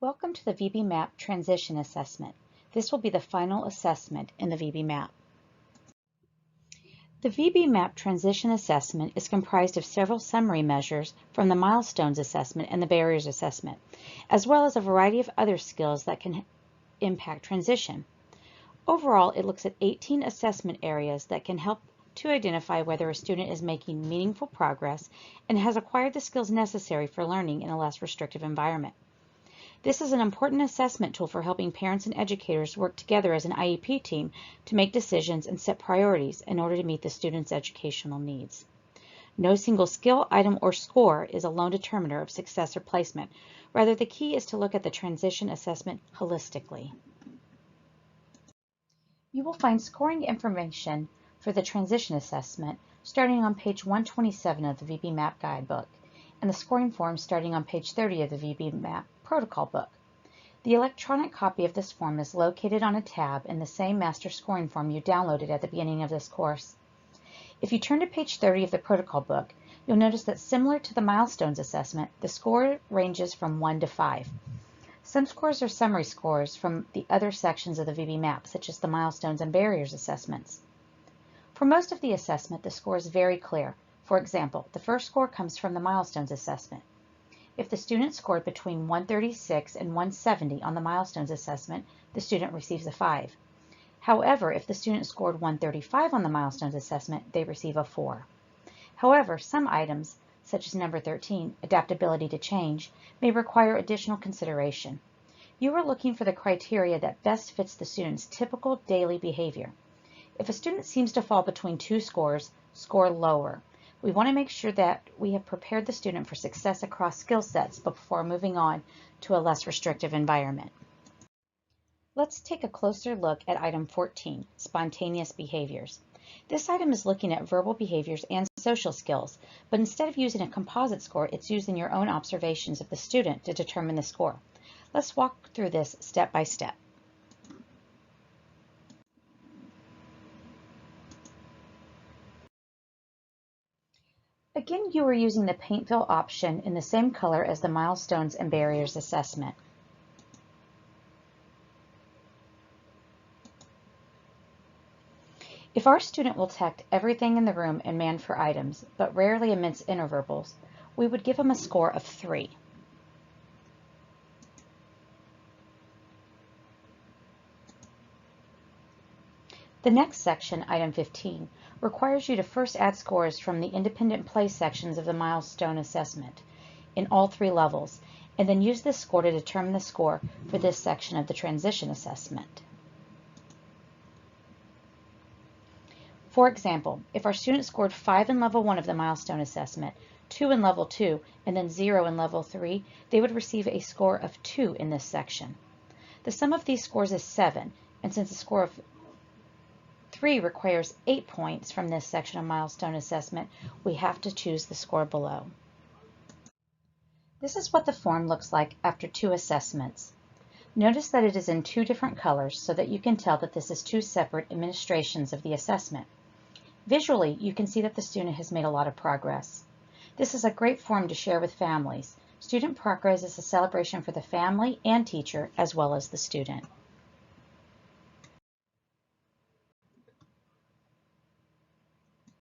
Welcome to the VB-MAPP Transition Assessment. This will be the final assessment in the VB-MAPP. The VB-MAPP Transition Assessment is comprised of several summary measures from the Milestones Assessment and the Barriers Assessment, as well as a variety of other skills that can impact transition. Overall, it looks at 18 assessment areas that can help to identify whether a student is making meaningful progress and has acquired the skills necessary for learning in a less restrictive environment. This is an important assessment tool for helping parents and educators work together as an IEP team to make decisions and set priorities in order to meet the student's educational needs. No single skill, item, or score is a lone determiner of success or placement. Rather, the key is to look at the transition assessment holistically. You will find scoring information for the transition assessment starting on page 127 of the VB-MAPP guidebook, and the scoring form starting on page 30 of the VB-MAPP protocol book. The electronic copy of this form is located on a tab in the same master scoring form you downloaded at the beginning of this course. If you turn to page 30 of the protocol book, you'll notice that similar to the Milestones assessment, the score ranges from 1 to 5. Some scores are summary scores from the other sections of the VB-MAPP, such as the Milestones and Barriers assessments. For most of the assessment, the score is very clear. For example, the first score comes from the Milestones assessment. If the student scored between 136 and 170 on the Milestones assessment, the student receives a 5. However, if the student scored 135 on the Milestones assessment, they receive a 4. However, some items, such as number 13, Adaptability to Change, may require additional consideration. You are looking for the criteria that best fits the student's typical daily behavior. If a student seems to fall between two scores, score lower. We want to make sure that we have prepared the student for success across skill sets before moving on to a less restrictive environment. Let's take a closer look at item 14, spontaneous behaviors. This item is looking at verbal behaviors and social skills, but instead of using a composite score, it's using your own observations of the student to determine the score. Let's walk through this step by step. Again, you are using the paint fill option in the same color as the Milestones and Barriers assessment. If our student will detect everything in the room and man for items, but rarely omits interverbals, we would give him a score of 3. The next section, item 15, requires you to first add scores from the independent play sections of the Milestone assessment in all 3 levels, and then use this score to determine the score for this section of the transition assessment. For example, if our student scored 5 in level 1 of the Milestone assessment, 2 in level 2, and then 0 in level 3, they would receive a score of 2 in this section. The sum of these scores is 7, and since the score of 3 requires 8 points from this section of Milestone assessment, we have to choose the score below. This is what the form looks like after 2 assessments. Notice that it is in 2 different colors so that you can tell that this is 2 separate administrations of the assessment. Visually, you can see that the student has made a lot of progress. This is a great form to share with families. Student progress is a celebration for the family and teacher as well as the student.